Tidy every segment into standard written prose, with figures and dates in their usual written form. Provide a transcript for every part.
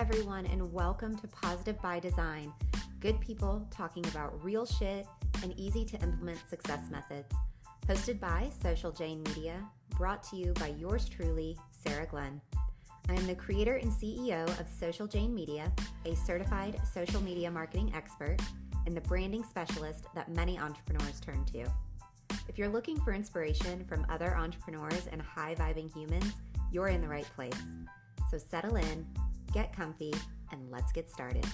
everyone, and welcome to Positive by Design. Good people talking about real shit and easy to implement success methods. Hosted by Social Jane Media, brought to you by yours truly, Sarah Glenn. I am the creator and CEO of Social Jane Media, a certified social media marketing expert and the branding specialist that many entrepreneurs turn to. If you're looking for inspiration from other entrepreneurs and high-vibing humans, you're in the right place. So settle in, get comfy, and let's get started.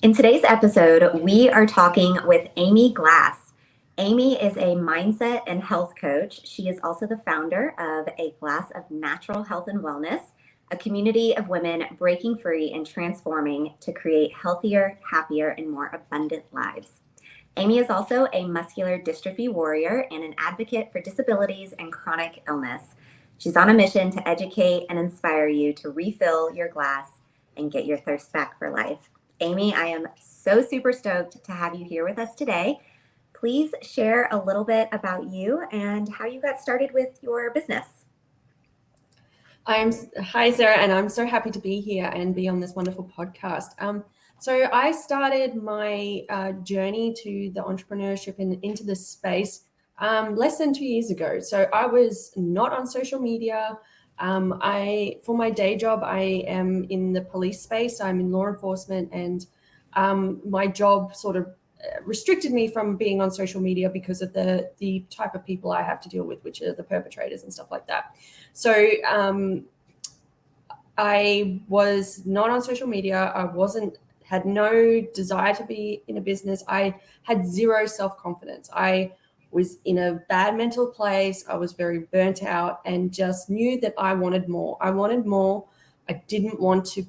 In today's episode, we are talking with Aimee Glass. Aimee is a mindset and health coach. She is also the founder of A Glass of Natural Health and Wellness, a community of women breaking free and transforming to create healthier, happier, and more abundant lives. Aimee is also a muscular dystrophy warrior and an advocate for disabilities and chronic illness. She's on a mission to educate and inspire you to refill your glass and get your thirst back for life. Aimee, I am so super stoked to have you here with us today. Please share a little bit about you and how you got started with your business. Hi, Sarah, and I'm so happy to be here and be on this wonderful podcast. So I started my journey to the entrepreneurship and into this space less than 2 years ago. So I was not on social media. For my day job, I am in the police space. I'm in law enforcement, and my job sort of restricted me from being on social media because of the type of people I have to deal with, which are the perpetrators and stuff like that. So I was not on social media. Had no desire to be in a business. I had zero self-confidence. I was in a bad mental place. I was very burnt out and just knew that I wanted more. I didn't want to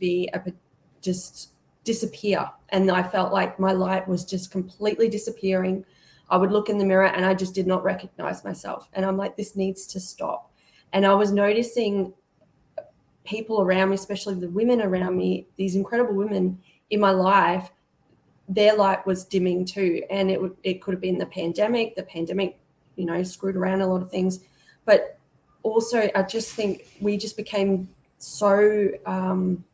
just disappear. And I felt like my light was just completely disappearing. I would look in the mirror and I just did not recognize myself. And I'm like, this needs to stop. And I was noticing people around me, especially the women around me, these incredible women in my life, their light was dimming too. And it could have been the pandemic. The pandemic, screwed around a lot of things. But also, I just think we just became so, in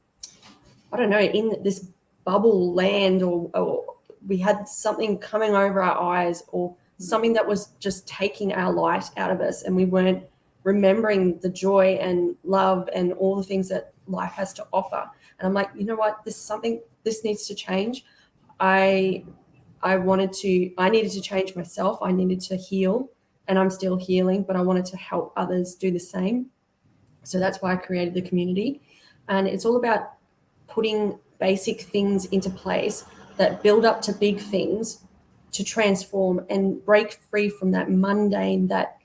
this bubble land, or we had something coming over our eyes, or something that was just taking our light out of us, and we weren't remembering the joy and love and all the things that life has to offer. And I'm like, you know what, this needs to change. I needed to change myself. I needed to heal, and I'm still healing, but I wanted to help others do the same. So that's why I created the community. And it's all about putting basic things into place that build up to big things to transform and break free from that mundane, that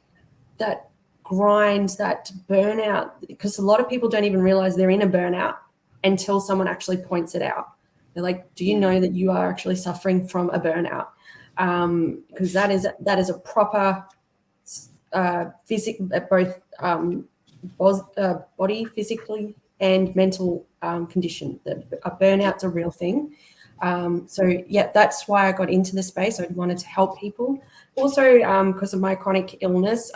grind, that burnout, because a lot of people don't even realize they're in a burnout until someone actually points it out. They're like, do you know that you are actually suffering from a burnout? Because that is a proper body, physically and mental condition. A burnout's a real thing. That's why I got into the space. I wanted to help people. Also, because of my chronic illness,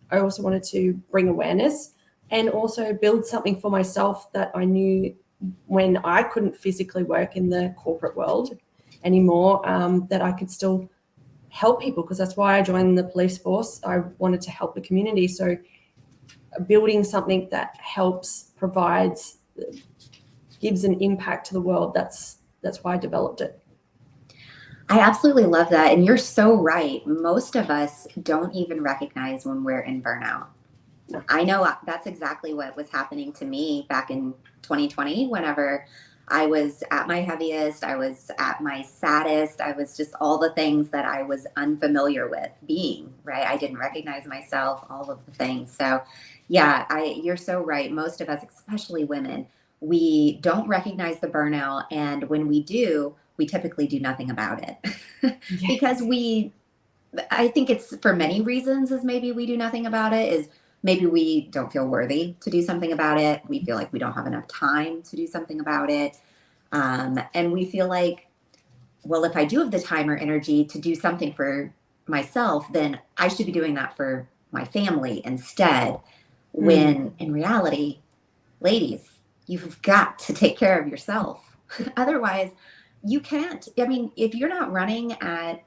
I also wanted to bring awareness and also build something for myself that I knew when I couldn't physically work in the corporate world anymore, that I could still help people, because that's why I joined the police force. I wanted to help the community. So building something that helps, provides, gives an impact to the world, that's why I developed it. I absolutely love that. And you're so right. Most of us don't even recognize when we're in burnout. No. I know that's exactly what was happening to me back in 2020, whenever I was at my heaviest, I was at my saddest, I was just all the things that I was unfamiliar with being, right? I didn't recognize myself, all of the things. So yeah, you're so right. Most of us, especially women, we don't recognize the burnout. And when we do, we typically do nothing about it. Yes. Because I think it's for many reasons is maybe we do nothing about it, is maybe we don't feel worthy to do something about it. We feel like we don't have enough time to do something about it. And we feel like, well, if I do have the time or energy to do something for myself, then I should be doing that for my family instead. when in reality, ladies, you've got to take care of yourself. Otherwise, you can't. I mean, if you're not running at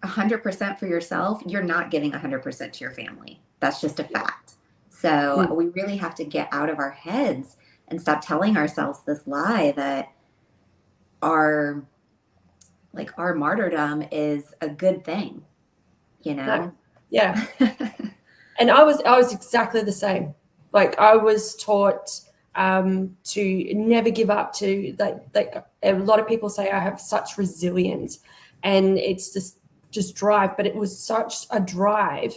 100% for yourself, you're not giving 100% to your family. That's just a fact. So we really have to get out of our heads and stop telling ourselves this lie that our martyrdom is a good thing, you know? No. Yeah. And I was exactly the same. Like I was taught to never give up, to like a lot of people say I have such resilience, and it's just drive, but it was such a drive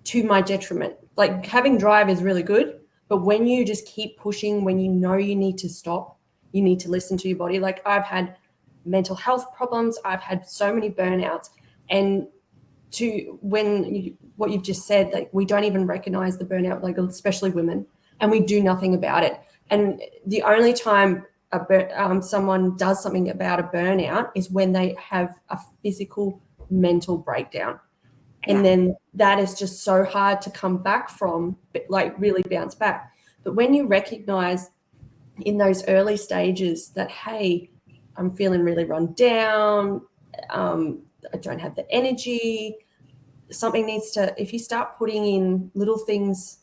to my detriment. Like having drive is really good, but when you just keep pushing, when you know you need to stop, you need to listen to your body. Like I've had mental health problems, I've had so many burnouts, and what you've just said, like we don't even recognize the burnout, like especially women, and we do nothing about it. And the only time someone does something about a burnout is when they have a physical mental breakdown. And then that is just so hard to come back from, like really bounce back. But when you recognize in those early stages that, hey, I'm feeling really run down, I don't have the energy, something needs to, if you start putting in little things,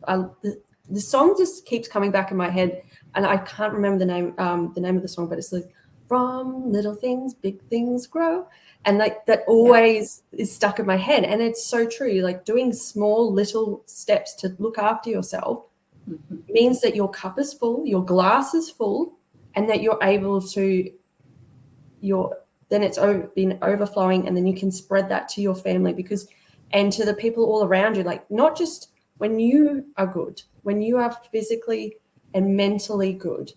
the song just keeps coming back in my head, and I can't remember the name of the song, but it's like, from little things, big things grow. And like that always is stuck in my head. And it's so true. Like doing small little steps to look after yourself means that your cup is full, your glass is full, and that you're able to, then it's been overflowing, and then you can spread that to your family and to the people all around you. Like not just when you are good, when you are physically and mentally good,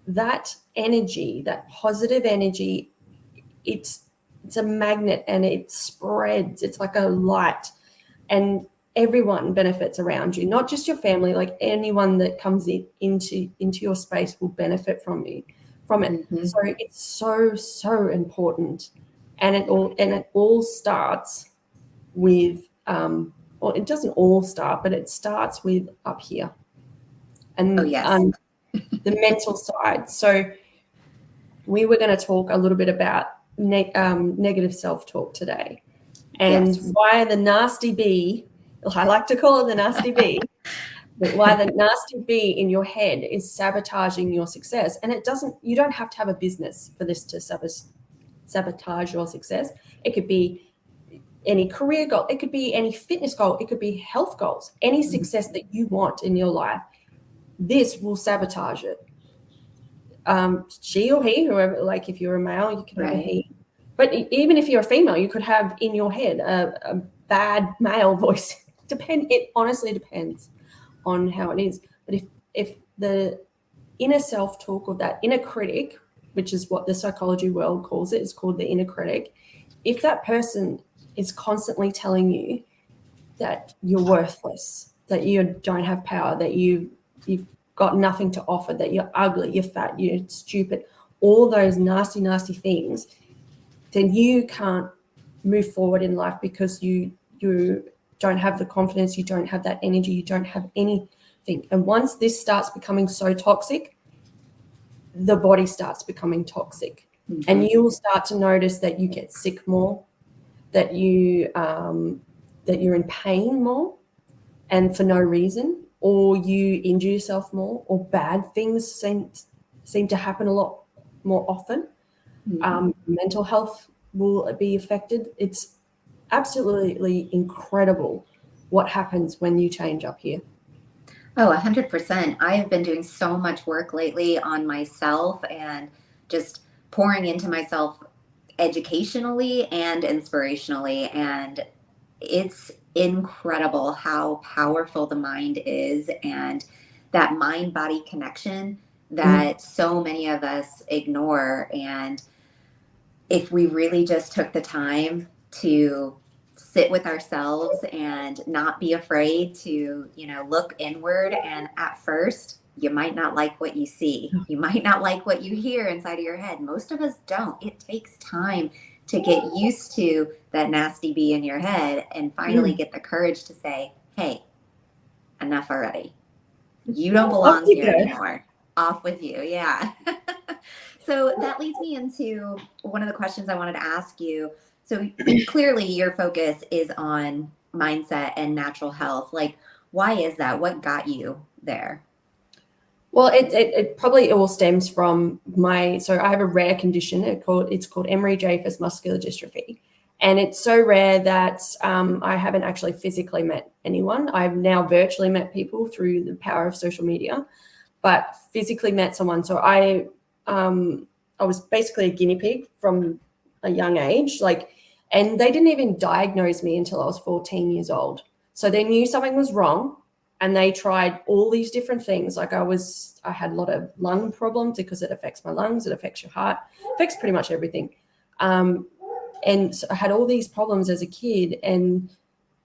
that energy, that positive energy, it's a magnet and it spreads. It's like a light, and everyone benefits around you, not just your family. Like anyone that comes into your space will benefit from it. So it's so important, and it all starts with well, it doesn't all start, but it starts with up here, and the mental side. So we were going to talk a little bit about negative self-talk today, and why the nasty bee, I like to call it the nasty bee, but why the nasty bee in your head is sabotaging your success. And you don't have to have a business for this to sabotage your success. It could be any career goal, it could be any fitness goal, it could be health goals, any success that you want in your life. This will sabotage it. She or he, whoever, like if you're a male, you can have a he. But even if you're a female, you could have in your head a bad male voice. It honestly depends on how it is. But if the inner self-talk, or that inner critic, which is what the psychology world calls it, is called the inner critic. If that person is constantly telling you that you're worthless, that you don't have power, that you've got nothing to offer, that you're ugly, you're fat, you're stupid, all those nasty, nasty things, then you can't move forward in life, because you don't have the confidence, you don't have that energy, you don't have anything. And once this starts becoming so toxic, the body starts becoming toxic. And you will start to notice that you get sick more, that you're in pain more, and for no reason, or you injure yourself more, or bad things seem to happen a lot more often. Mental health will be affected. It's absolutely incredible what happens when you change up here. Oh, 100%. I have been doing so much work lately on myself and just pouring into myself educationally and inspirationally. And it's incredible how powerful the mind is, and that mind-body connection that so many of us ignore. And if we really just took the time to sit with ourselves and not be afraid to, look inward. And at first, you might not like what you see. You might not like what you hear inside of your head. Most of us don't. It takes time to get used to that nasty bee in your head and finally get the courage to say, hey, enough already. You don't Off belong you here go. anymore. Off with you. Yeah. So that leads me into one of the questions I wanted to ask you. So clearly your focus is on mindset and natural health. Like, why is that? What got you there? Well, it probably all stems from so I have a rare condition. It's called Emery-Dreifuss muscular dystrophy. And it's so rare that I haven't actually physically met anyone. I've now virtually met people through the power of social media, but physically met someone. So I was basically a guinea pig from a young age, and they didn't even diagnose me until I was 14 years old. So they knew something was wrong, and they tried all these different things. I had a lot of lung problems because it affects my lungs, it affects your heart, it affects pretty much everything. And so I had all these problems as a kid, and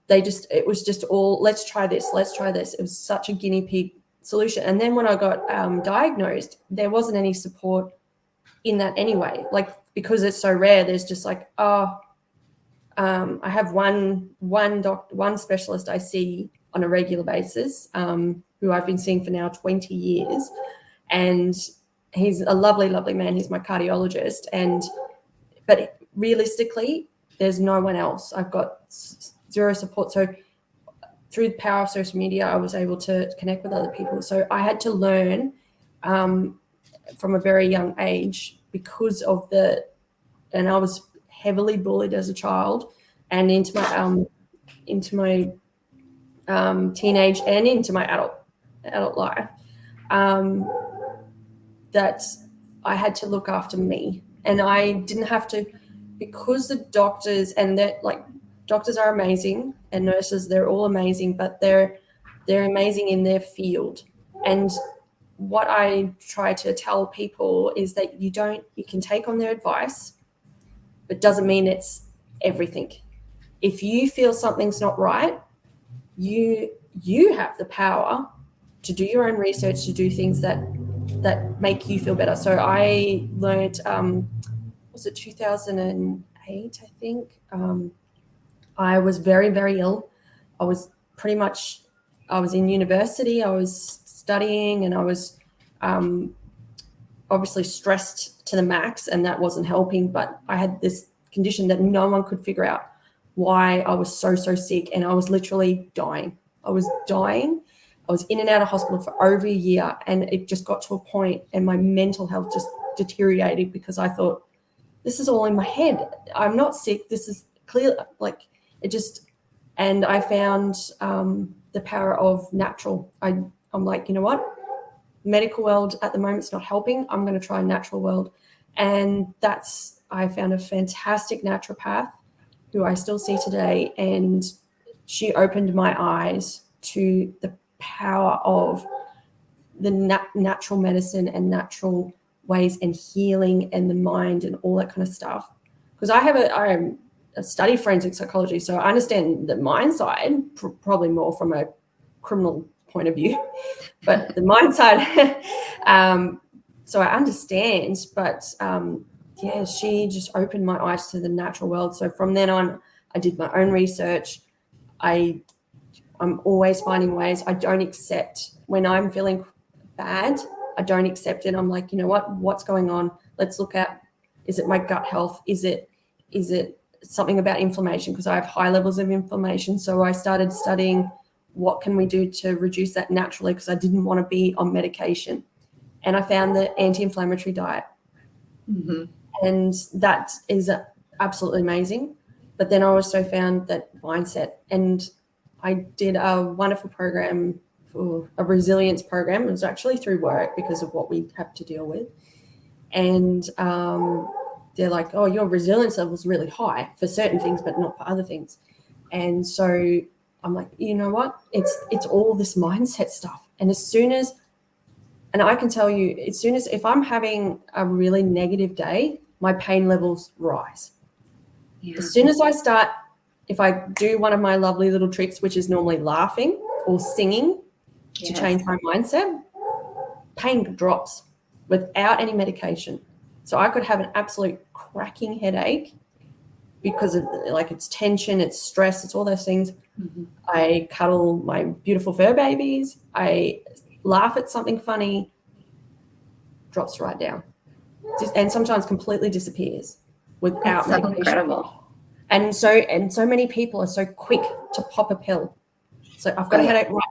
it was just all, let's try this. It was such a guinea pig solution. And then when I got diagnosed, there wasn't any support in that anyway. Because it's so rare, there's just I have one specialist I see on a regular basis, who I've been seeing for now 20 years. And he's a lovely, lovely man. He's my cardiologist. But realistically, there's no one else. I've got zero support. So through the power of social media, I was able to connect with other people. So I had to learn from a very young age and I was heavily bullied as a child and into my teenage and into my adult life, that I had to look after me. And I didn't have to, because the doctors doctors are amazing, and nurses, they're all amazing, but they're amazing in their field. And what I try to tell people is that you can take on their advice, but doesn't mean it's everything. If you feel something's not right, you have the power to do your own research, to do things that make you feel better. So I learned, was it 2008, I think? I was very, very ill. I was in university, I was studying, and I was obviously stressed to the max, and that wasn't helping. But I had this condition that no one could figure out why I was so sick, and I was literally dying. I was in and out of hospital for over a year, and it just got to a point, and my mental health just deteriorated because I thought, this is all in my head. I'm not sick. This is clear. And I found the power of natural. I'm like, you know what? Medical world at the moment is not helping. I'm going to try natural world. And I found a fantastic naturopath who I still see today. And she opened my eyes to the power of the natural medicine and natural ways and healing and the mind and all that kind of stuff. Because I study forensic psychology, so I understand the mind side, probably more from a criminal point of view, but the mind side, so I understand. But she just opened my eyes to the natural world. So from then on, I did my own research. I'm always finding ways. I don't accept when I'm feeling bad. I don't accept it. I'm like, you know what? What's going on? Let's look at, is it my gut health? Is it something about inflammation? Because I have high levels of inflammation. So I started studying what can we do to reduce that naturally, because I didn't want to be on medication. And I found the anti-inflammatory diet. Mm-hmm. And that is absolutely amazing. But then I also found that mindset, and I did a wonderful program, a resilience program. It was actually through work because of what we have to deal with. And they're like, oh, your resilience level is really high for certain things, but not for other things. And so I'm like, you know what? It's all this mindset stuff. And I can tell you, if I'm having a really negative day, my pain levels rise. Yeah. As soon as if I do one of my lovely little tricks, which is normally laughing or singing to change my mindset, pain drops without any medication. So I could have an absolute cracking headache, because of like it's tension, it's stress, it's all those things. Mhm. I cuddle my beautiful fur babies. I laugh at something funny, drops right down, and sometimes completely disappears without That's so medication. incredible. And so many people are so quick to pop a pill. So I've got a headache, right?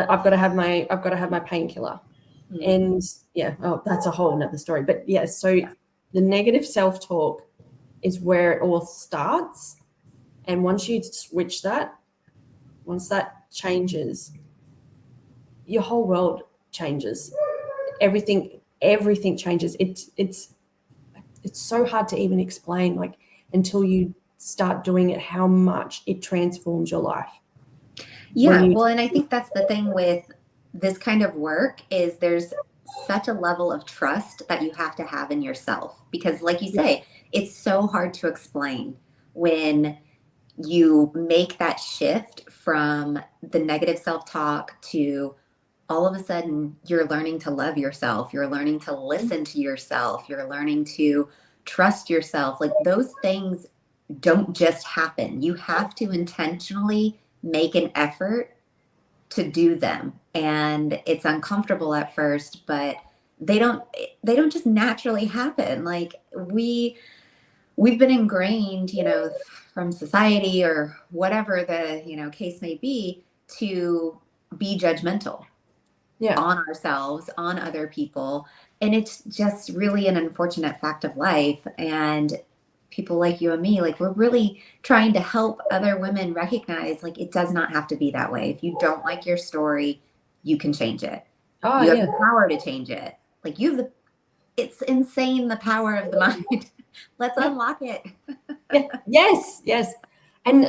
I've got to have my painkiller. Mhm. And that's a whole nother story. But yeah, so the negative self-talk is where it all starts. And once you switch that, once that changes, your whole world changes. Everything changes. It's so hard to even explain, like, until you start doing it, how much it transforms your life. Yeah, well, and I think that's the thing with this kind of work is there's such a level of trust that you have to have in yourself because like you say, it's so hard to explain when you make that shift from the negative self-talk to all of a sudden you're learning to love yourself, you're learning to listen to yourself, you're learning to trust yourself. Like those things don't just happen. You have to intentionally make an effort to do them. And it's uncomfortable at first, but they don't just naturally happen. Like we've been ingrained, from society or whatever the, case may be to be judgmental on ourselves, on other people. And it's just really an unfortunate fact of life. And people like you and me, like we're really trying to help other women recognize like it does not have to be that way. If you don't like your story, you can change it. You have the power to change it. Like it's insane the power of the mind. Let's unlock it. Yes. And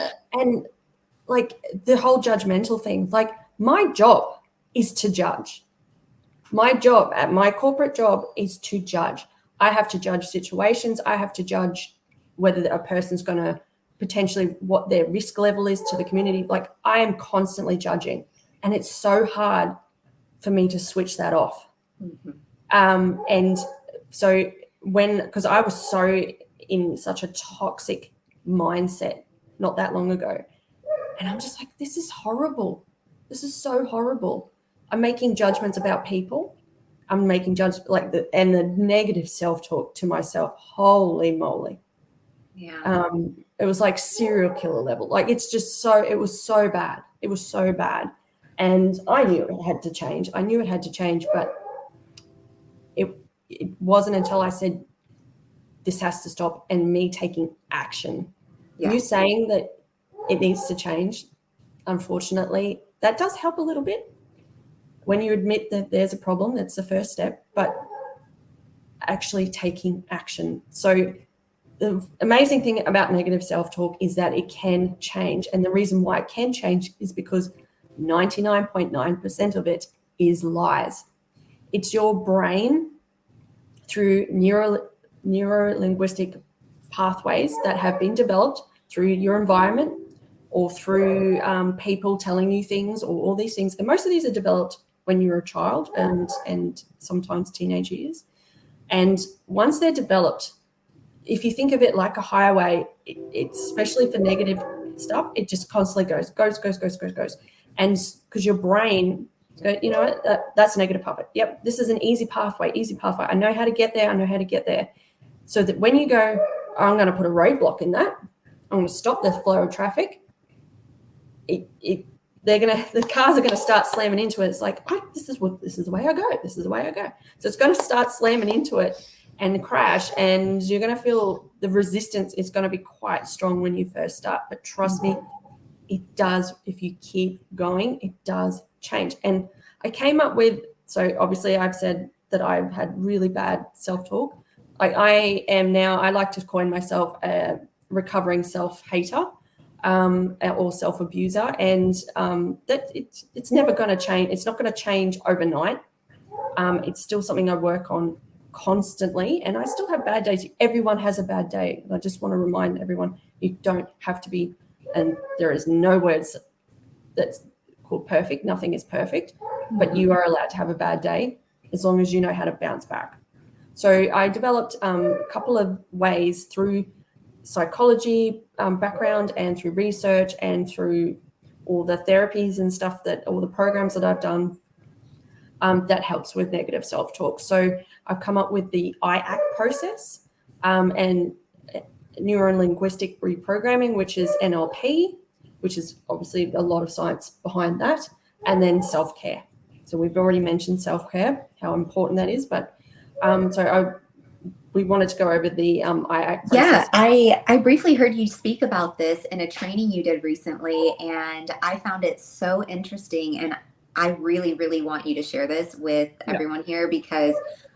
like the whole judgmental thing, like my job is to judge. My job at my corporate job is to judge. I have to judge situations. I have to judge whether a person's going to potentially what their risk level is to the community. Like I am constantly judging, and it's so hard for me to switch that off. Mm-hmm. And so because I was so in such a toxic mindset not that long ago, and I'm just like, this is horrible. This is so horrible. I'm making judgments about people. I'm making judgments and the negative self-talk to myself. Holy moly. Yeah. It was like serial killer level. Like it was so bad. It was so bad. And I knew it had to change. But it wasn't until I said, this has to stop, and me taking action. Yeah. You saying that it needs to change, unfortunately, that does help a little bit. When you admit that there's a problem, that's the first step, but actually taking action. So the amazing thing about negative self-talk is that it can change. And the reason why it can change is because 99.9% of it is lies. It's your brain through neuro-linguistic pathways that have been developed through your environment or through people telling you things or all these things. And most of these are developed when you're a child and sometimes teenage years. And once they're developed, if you think of it like a highway, it's especially for negative stuff, it just constantly goes. And because your brain, you know what, that's a negative pathway. Yep, this is an easy pathway. I know how to get there. So that when you go, I'm going to put a roadblock in that, I'm going to stop the flow of traffic, the cars are going to start slamming into it. It's like, this is the way I go. So it's going to start slamming into it and crash, and you're going to feel the resistance is going to be quite strong when you first start. But trust me, it does. If you keep going, it does change. And I came up with, so obviously I've said that I've had really bad self-talk. Like I like to coin myself a recovering self-hater. Or self-abuser, and that it's never going to change. It's not going to change overnight. It's still something I work on constantly, and I still have bad days. Everyone has a bad day, and I just want to remind everyone, you don't have to be, and there is no words that's called perfect. Nothing is perfect, but you are allowed to have a bad day as long as you know how to bounce back. So I developed a couple of ways through psychology background and through research and through all the therapies and stuff all the programs that I've done, that helps with negative self-talk. So I've come up with the IACT process, and neuro-linguistic reprogramming, which is NLP, which is obviously a lot of science behind that, and then self-care. So we've already mentioned self-care, how important that is, but we wanted to go over the IACT process. Yeah, I briefly heard you speak about this in a training you did recently, and I found it so interesting. And I really, really want you to share this with everyone here, because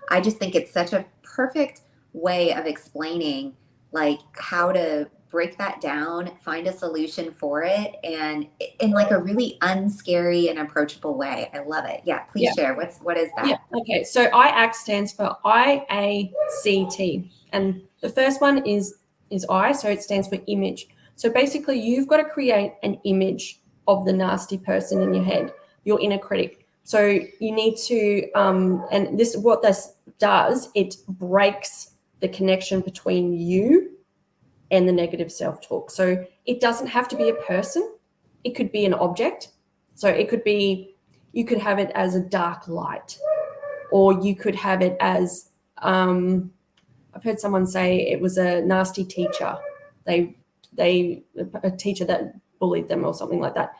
I just think it's such a perfect way of explaining like how to break that down, find a solution for it, and in like a really unscary and approachable way. I love it. Yeah, please share. What is that? Yeah. Okay. So IACT stands for IACT, and the first one is I, so it stands for image. So basically, you've got to create an image of the nasty person in your head, your inner critic. So you need to, and what this does, it breaks the connection between you and the negative self-talk. So it doesn't have to be a person. It could be an object. So it could be, you could have it as a dark light, or you could have it as, I've heard someone say it was a nasty teacher. A teacher that bullied them or something like that,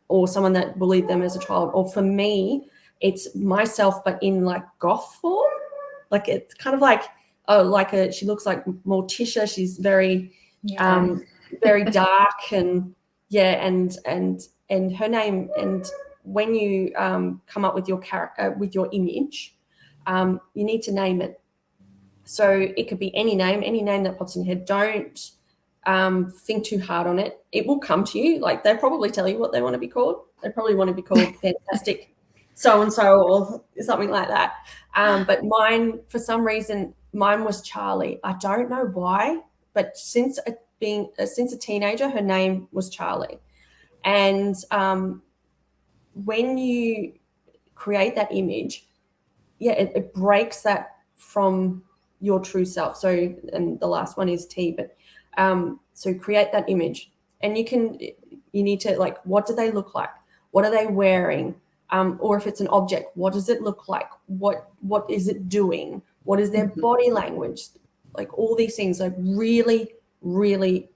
or someone that bullied them as a child. Or for me, it's myself, but in like goth form. Like it's kind of like, she looks like Morticia. She's very, very dark, and and her name. And when you come up with your with your image, you need to name it. So it could be any name that pops in your head. Don't think too hard on it. It will come to you. Like they'll probably tell you what they want to be called. They probably want to be called fantastic so-and-so or something like that. But mine, for some reason, mine was Charlie. I don't know why, but since a teenager, her name was Charlie. And when you create that image, it breaks that from your true self. So, and the last one is T, but so create that image, and you need to, like, what do they look like? What are they wearing? Or if it's an object, what does it look like? What is it doing? What is their body language? Like all these things, like really, really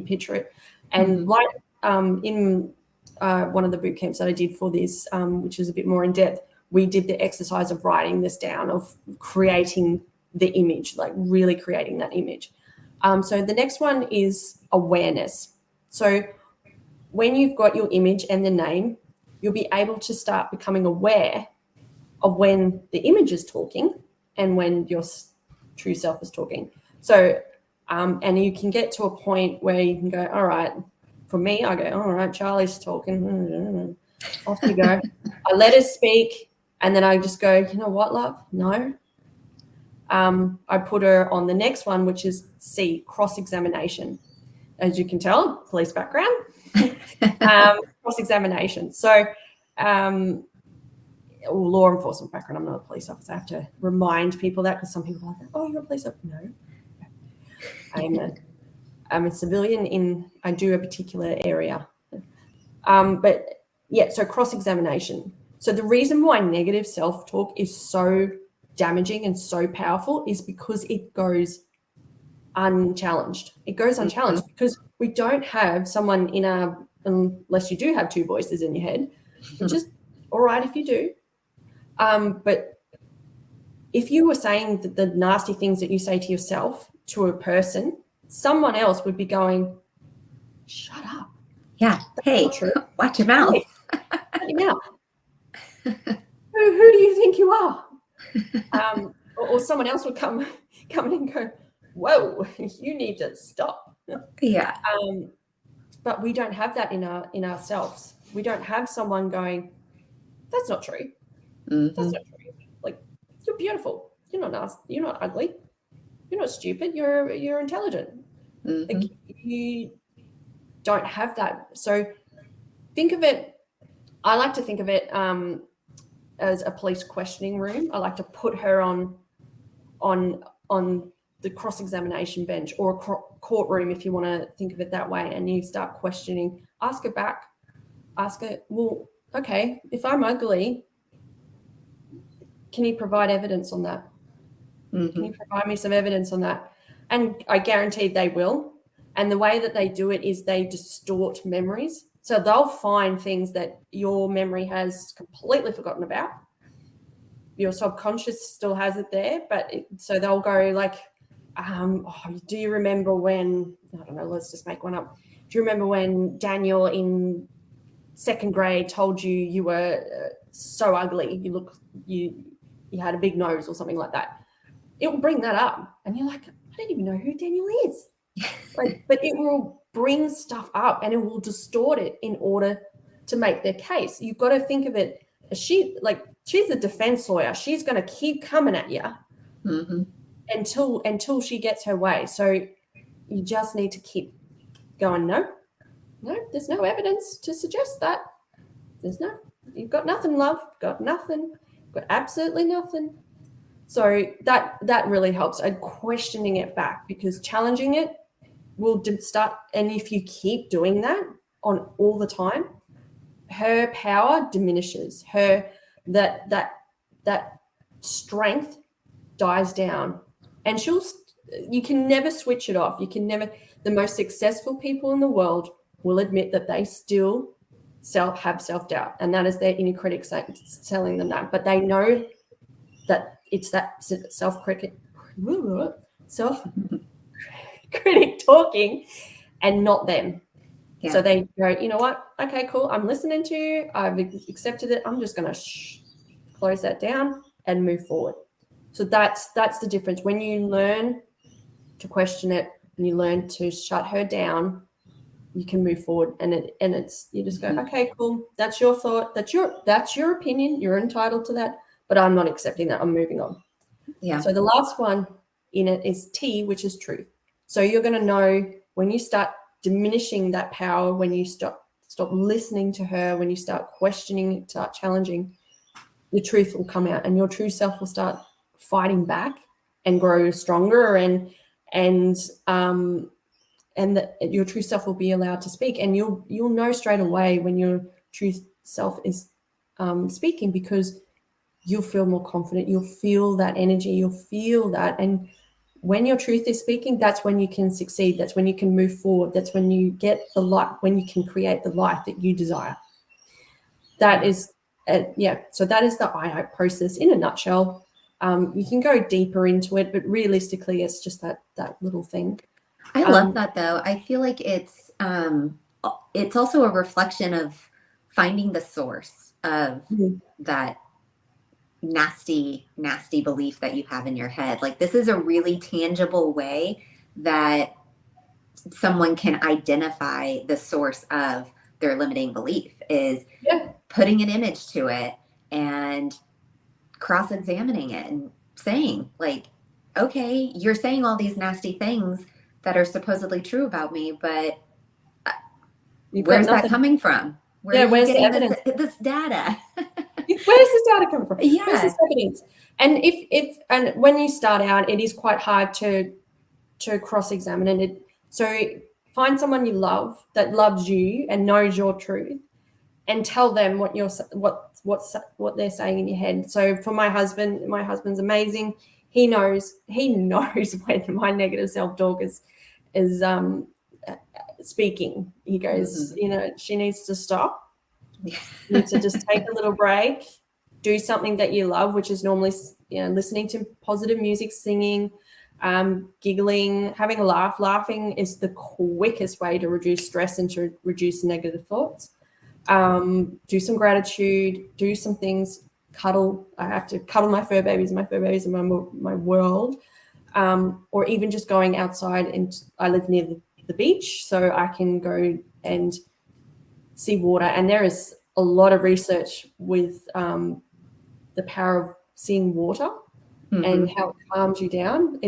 picture it. And like in one of the boot camps that I did for this, which is a bit more in depth, we did the exercise of writing this down, of creating the image, like really creating that image. So the next one is awareness. So when you've got your image and the name, you'll be able to start becoming aware of when the image is talking and when your true self is talking. So, and you can get to a point where you can go, all right, for me, I go, all right, Charlie's talking. Off you go. I let her speak, and then I just go, you know what, love? No. I put her on the next one, which is C, cross-examination. As you can tell, police background. Cross-examination. So, law enforcement background. I'm not a police officer. I have to remind people that, because some people are like, oh, you're a police officer. No. I'm a civilian I do a particular area. But yeah, so cross-examination. So the reason why negative self-talk is so damaging and so powerful is because it goes unchallenged. It goes unchallenged because we don't have someone unless you do have two voices in your head, which is all right if you do. But if you were saying the nasty things that you say to yourself to a person, someone else would be going, shut up. Yeah. Hey, watch your mouth. Watch your mouth. Who do you think you are? Or someone else would come in and go, whoa, you need to stop. Yeah. But we don't have that in ourselves. We don't have someone going, that's not true. That's not true. Like, you're beautiful. You're not nasty. You're not ugly. You're not stupid. You're intelligent. Like, you don't have that. So think of it. I like to think of it as a police questioning room. I like to put her on the cross-examination bench or a courtroom, if you want to think of it that way, and you start questioning, ask her back. Ask her, well, okay, if I'm ugly, can you provide evidence on that? Can you provide me some evidence on that? And I guarantee they will. And the way that they do it is they distort memories. So they'll find things that your memory has completely forgotten about. Your subconscious still has it there, but so they'll go like, do you remember when, I don't know, let's just make one up. Do you remember when Daniel in second grade told you were so ugly? You had a big nose or something like that. It will bring that up, and you're like, I don't even know who Daniel is. But it will bring stuff up, and it will distort it in order to make their case. You've got to think of it as she's a defense lawyer. She's going to keep coming at you until she gets her way. So you just need to keep going. No, there's no evidence to suggest that. You've got nothing, love. Got nothing. Got absolutely nothing. So that really helps. And questioning it back, because challenging it will start. And if you keep doing that on all the time, her power diminishes. That strength dies down, and you can never switch it off. You can never. The most successful people in the world will admit that they still have self-doubt, and that is their inner critic telling them that. But they know that it's that self-critic talking and not them. Yeah. So they go, you know what? Okay, cool. I'm listening to you. I've accepted it. I'm just going to close that down and move forward. So that's the difference. When you learn to question it and you learn to shut her down, you can move forward. And it's you just go, okay, cool. That's your thought. That's your opinion. You're entitled to that. But I'm not accepting that. I'm moving on. Yeah. So the last one in it is T, which is truth. So you're going to know when you start diminishing that power, when you stop listening to her, when you start questioning, start challenging, the truth will come out, and your true self will start fighting back and grow stronger, and your true self will be allowed to speak, and you'll know straight away when your true self is speaking, because you'll feel more confident. You'll feel that energy. You'll feel that. And when your truth is speaking, that's when you can succeed. That's when you can move forward. That's when you get the light, when you can create the life that you desire. That is, so that is the I process in a nutshell. You can go deeper into it, but realistically, it's just that little thing. I love that, though. I feel like it's also a reflection of finding the source of that nasty belief that you have in your head. Like, this is a really tangible way that someone can identify the source of their limiting belief, is putting an image to it and cross-examining it and saying, like, okay, you're saying all these nasty things that are supposedly true about me, but where's that coming from? Where are you getting this data? Where does this data come from? Yeah. Where's this evidence? And and when you start out, it is quite hard to cross-examine it. So find someone you love, that loves you and knows your truth, and tell them what they're saying in your head. So for my husband's amazing. He knows when my negative self-talk is speaking. He goes, she needs to stop. You need to just take a little break, do something that you love, which is normally, listening to positive music, singing, giggling, having a laugh. Laughing is the quickest way to reduce stress and to reduce negative thoughts. Do some gratitude, do some things, cuddle. I have to cuddle my fur babies. My fur babies are my world. Or even just going outside, and I live near the beach, so I can go and see water. And there is a lot of research with the power of seeing water and how it calms you down.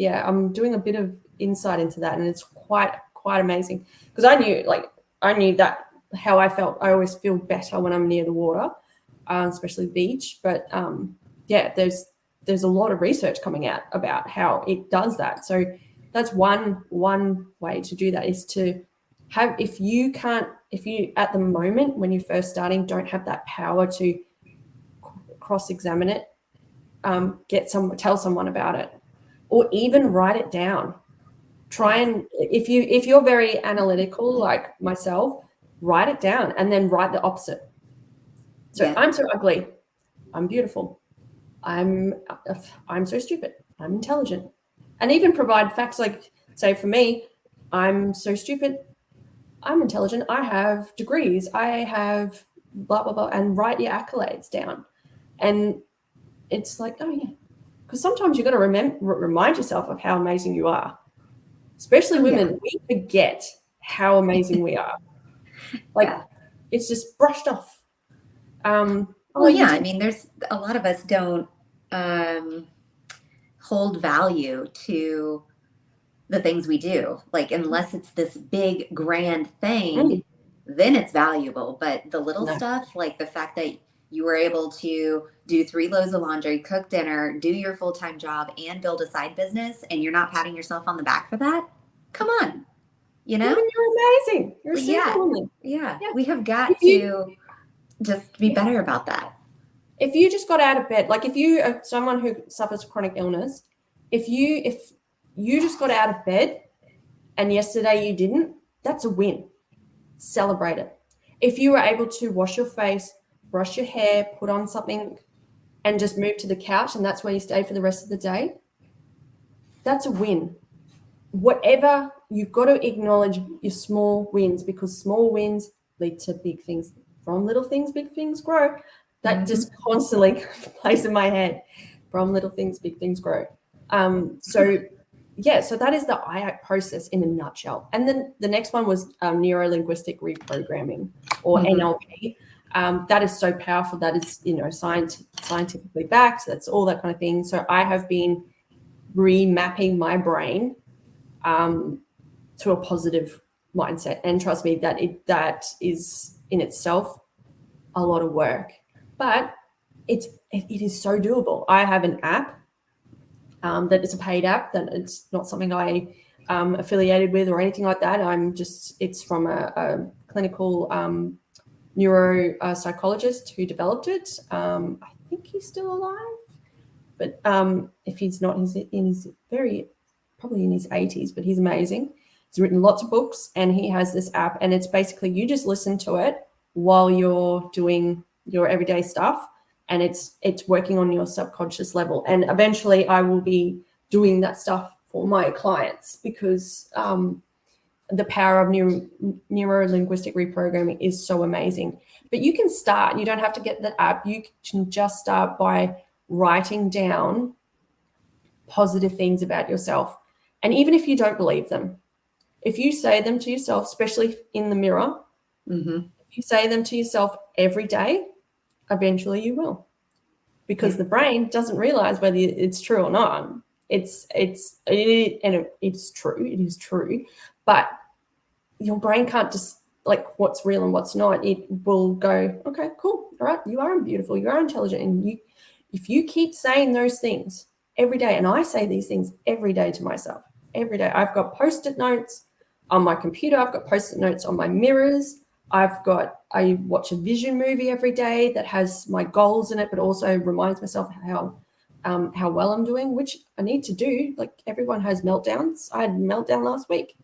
I'm doing a bit of insight into that, and it's quite amazing, because I knew that how I felt. I always feel better when I'm near the water, especially the beach. But there's there's a lot of research coming out about how it does that. So that's one way to do that, is to have, if you at the moment when you're first starting don't have that power to cross-examine it, tell someone about it, or even write it down. Try and, if you're very analytical like myself, write it down and then write the opposite. So I'm so ugly, I'm beautiful, I'm so stupid, I'm intelligent, and even provide facts like, say for me, I'm so stupid, I'm intelligent, I have degrees, I have blah blah blah, and write your accolades down. And it's like, oh yeah, because sometimes you've got to remind yourself of how amazing you are. Especially women, we forget how amazing we are. Like it's just brushed off. I mean, there's a lot of us don't hold value to the things we do. Like, unless it's this big grand thing, then it's valuable. But the little stuff, like the fact that you were able to do 3 loads of laundry, cook dinner, do your full-time job, and build a side business, and you're not patting yourself on the back for that? Come on. You know? Women, you're amazing. You're a superwoman. Yeah. We have got to just be better about that. If you just got out of bed, like if you are someone who suffers chronic illness, if you just got out of bed and yesterday you didn't, that's a win. Celebrate it. If you were able to wash your face, brush your hair, put on something, and just move to the couch, and that's where you stay for the rest of the day, that's a win. Whatever, you've got to acknowledge your small wins, because small wins lead to big things. From little things, big things grow. That just constantly plays in my head. From little things, big things grow. So that is the IAC process in a nutshell. And then the next one was neuro-linguistic reprogramming, or NLP. That is so powerful. That is, scientifically backed. So that's all that kind of thing. So I have been remapping my brain to a positive mindset, and trust me, that is in itself a lot of work, but it is so doable. I have an app that is a paid app, that it's not something I affiliated with or anything like that. It's from a clinical neuropsychologist who developed it. I think he's still alive, but if he's not, he's probably in his 80s, but he's amazing. He's written lots of books, and he has this app, and it's basically you just listen to it while you're doing your everyday stuff, and it's working on your subconscious level. And eventually I will be doing that stuff for my clients, because the power of neuro-linguistic reprogramming is so amazing. But you can start, you don't have to get the app. You can just start by writing down positive things about yourself. And even if you don't believe them, if you say them to yourself, especially in the mirror, if you say them to yourself every day, eventually you will, because the brain doesn't realize whether it's true or not. It's true. It is true, but your brain can't just like what's real and what's not. It will go, okay, cool, all right, you are beautiful, you are intelligent, and if you keep saying those things every day, and I say these things every day to myself, every day. I've got Post-it notes on my computer. I've got Post-it notes on my mirrors. I watch a vision movie every day that has my goals in it, but also reminds myself how well I'm doing, which I need to do. Like, everyone has meltdowns. I had a meltdown last week.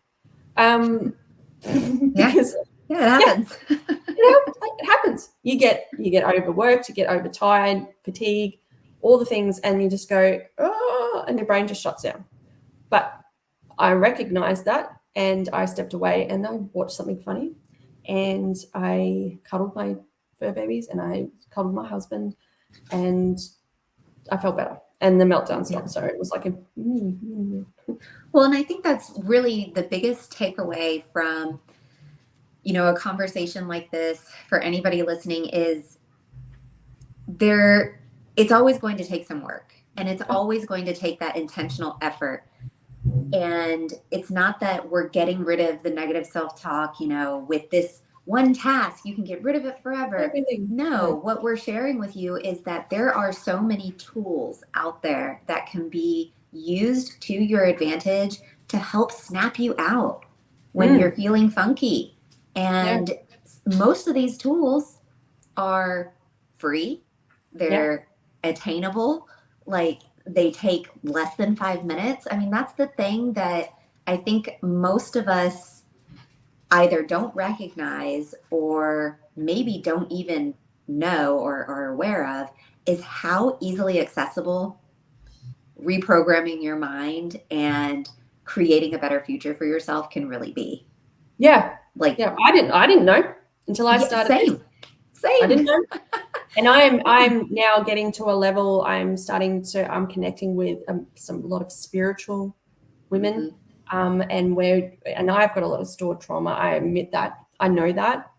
Because it happens. It happens. You get overworked, you get overtired, fatigue, all the things, and you just go, oh, and your brain just shuts down. But I recognized that, and I stepped away, and I watched something funny, and I cuddled my fur babies, and I cuddled my husband, and I felt better, and the meltdown stopped. So it was like well, and I think that's really the biggest takeaway from, a conversation like this for anybody listening is it's always going to take some work, and it's always going to take that intentional effort. And it's not that we're getting rid of the negative self-talk, with this one task, you can get rid of it forever. Everything. No, what we're sharing with you is that there are so many tools out there that can be used to your advantage to help snap you out when you're feeling funky. And most of these tools are free, they're attainable, like they take less than 5 minutes. I mean, that's the thing that I think most of us either don't recognize or maybe don't even know or are aware of is how easily accessible reprogramming your mind and creating a better future for yourself can really be. Yeah. Like, yeah, I didn't know until I started. Same. I didn't know. And I'm now getting to a level. I'm connecting with a lot of spiritual women, and I've got a lot of stored trauma. I admit that. I know that.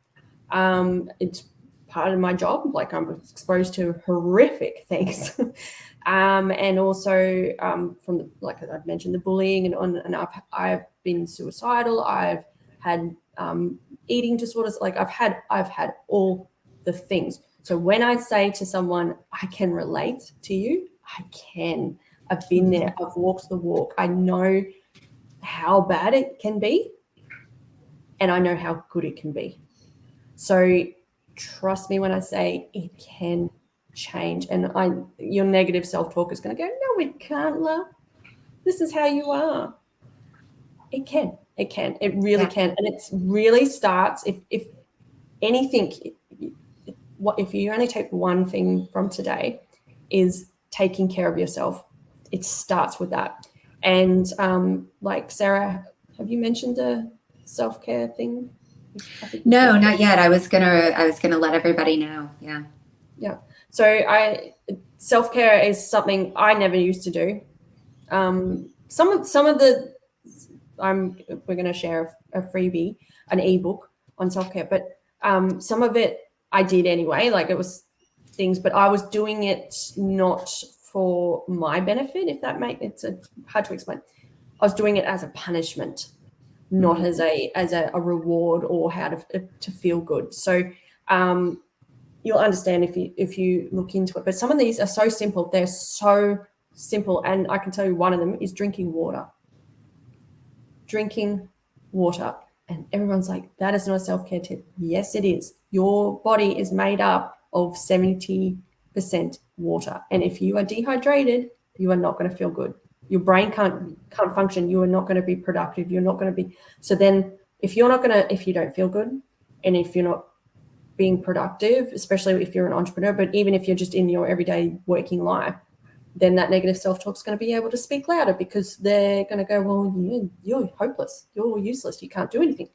It's part of my job. Like, I'm exposed to horrific things, and also from the, like I've mentioned, the bullying and I've been suicidal. I've had eating disorders. Like I've had all the things. So when I say to someone, I can relate to you, I can. I've been there. I've walked the walk. I know how bad it can be, and I know how good it can be. So trust me when I say it can change. And your negative self-talk is going to go, no, it can't, love. This is how you are. It can. It really can. And it really starts, if anything, if you only take one thing from today, is taking care of yourself. It starts with that. And like Sarah, have you mentioned the self-care thing? No, not yet. I was gonna let everybody know. Yeah. So self-care is something I never used to do. Some of the we're going to share a freebie, an ebook on self-care, but some of it I did anyway. Like, it was things, but I was doing it not for my benefit. If that makes it's hard to explain. I was doing it as a punishment, not as a reward or how to feel good. So you'll understand if you look into it. But some of these are so simple. They're so simple. And I can tell you one of them is drinking water. Drinking water. And everyone's like, that is not a self-care tip. Yes, it is. Your body is made up of 70% water. And if you are dehydrated, you are not going to feel good. Your brain can't function. You are not going to be productive. You're not going to be. So then if you don't feel good, and if you're not being productive, especially if you're an entrepreneur, but even if you're just in your everyday working life, then that negative self-talk is going to be able to speak louder, because they're going to go, well, you're hopeless. You're useless. You can't do anything.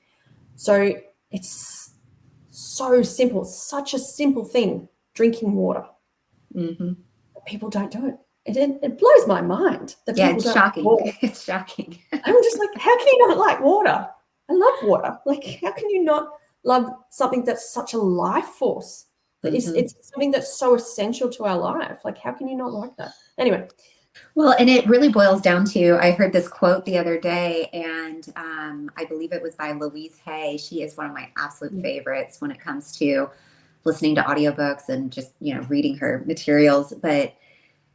So it's so simple. Such a simple thing, drinking water. People don't do it. It blows my mind that people it's shocking. It's shocking. I'm just like, how can you not like water? I love water. Like, how can you not love something that's such a life force? It's something that's so essential to our life. Like, how can you not like that? Anyway. Well, and it really boils down to, I heard this quote the other day, and I believe it was by Louise Hay. She is one of my absolute favorites when it comes to listening to audiobooks and just, reading her materials. But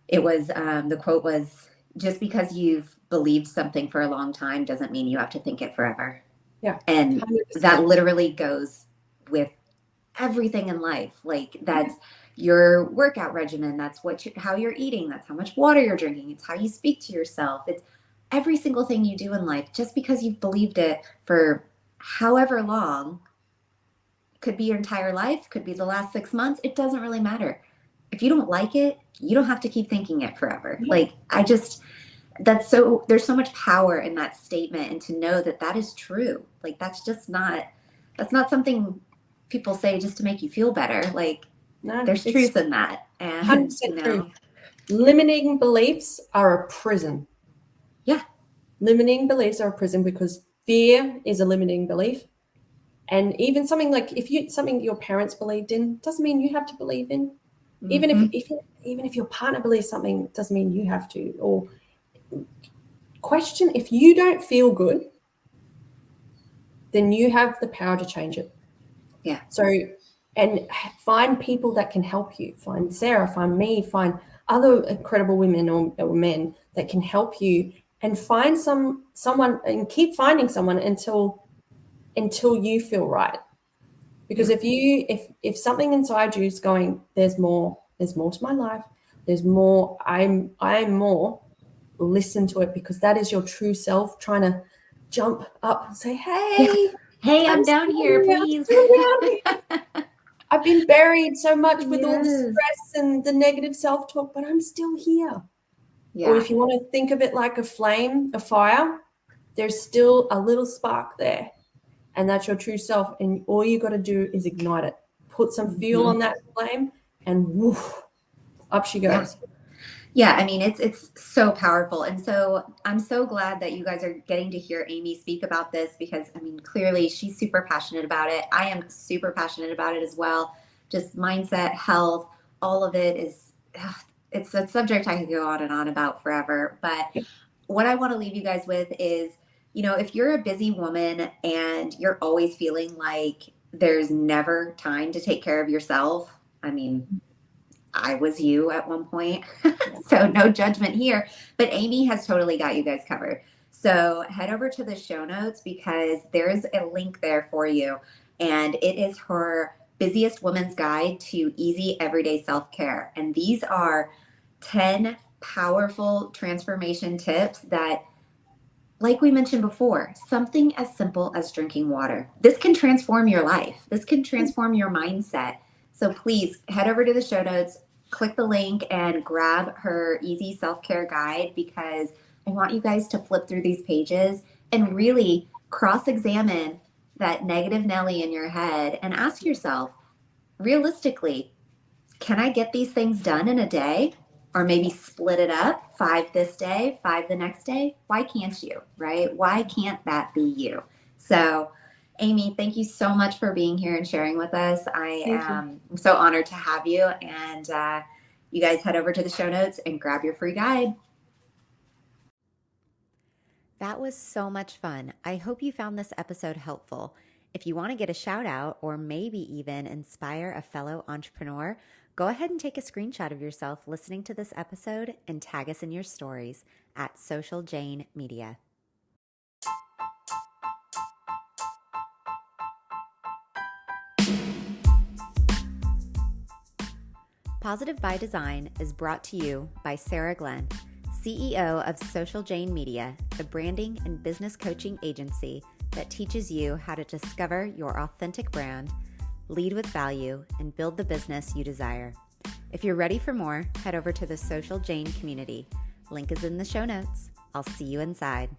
it was, the quote was, just because you've believed something for a long time doesn't mean you have to think it forever. Yeah. And 100%. That literally goes with everything in life. Like, that's your workout regimen. That's how you're eating. That's how much water you're drinking. It's how you speak to yourself. It's every single thing you do in life. Just because you've believed it for however long, could be your entire life, could be the last 6 months. It doesn't really matter. If you don't like it, you don't have to keep thinking it forever. Like, there's so much power in that statement, and to know that is true. Like, that's not something people say just to make you feel better. Like, no, there's truth in that. And 100% true. Limiting beliefs are a prison. Yeah. Limiting beliefs are a prison, because fear is a limiting belief. And even something like something your parents believed in doesn't mean you have to believe in. Even if your partner believes something, doesn't mean you have to. Or question, if you don't feel good, then you have the power to change it. Yeah. So, and find people that can help you. Find Sarah, find me, find other incredible women or men that can help you, and find someone and keep finding someone until you feel right. Because if something inside you is going, there's more to my life, there's more, I'm more, listen to it, because that is your true self trying to jump up and say, Yeah. hey, Hey, I'm down here, I'm please. still down here. I've been buried so much with all the Yes. stress and the negative self-talk, but I'm still here. Yeah. Or if you want to think of it like a flame, a fire, there's still a little spark there. And that's your true self. And all you got to do is ignite it. Put some fuel on that flame, and woof, up she goes. Yeah, I mean, it's so powerful. And so I'm so glad that you guys are getting to hear Aimee speak about this, because I mean, clearly she's super passionate about it. I am super passionate about it as well. Just mindset, health, all of it is, it's a subject I could go on and on about forever. But what I want to leave you guys with is, if you're a busy woman and you're always feeling like there's never time to take care of yourself, I mean, I was you at one point, so no judgment here. But Aimee has totally got you guys covered. So head over to the show notes, because there's a link there for you. And it is her Busiest Woman's Guide to Easy Everyday Self-Care. And these are 10 powerful transformation tips that, like we mentioned before, something as simple as drinking water. This can transform your life. This can transform your mindset. So please head over to the show notes, click the link, and grab her Easy Self-Care Guide, because I want you guys to flip through these pages and really cross-examine that negative Nelly in your head and ask yourself, realistically, can I get these things done in a day? Or maybe split it up, 5 this day, 5 the next day. Why can't you, right? Why can't that be you? So, Aimee, thank you so much for being here and sharing with us. I'm so honored to have you. And you guys head over to the show notes and grab your free guide. That was so much fun. I hope you found this episode helpful. If you want to get a shout out or maybe even inspire a fellow entrepreneur, go ahead and take a screenshot of yourself listening to this episode and tag us in your stories at Social Jane Media. Positive by Design is brought to you by Sarah Glenn, CEO of Social Jane Media, a branding and business coaching agency that teaches you how to discover your authentic brand, lead with value, and build the business you desire. If you're ready for more, head over to the Social Jane community. Link is in the show notes. I'll see you inside.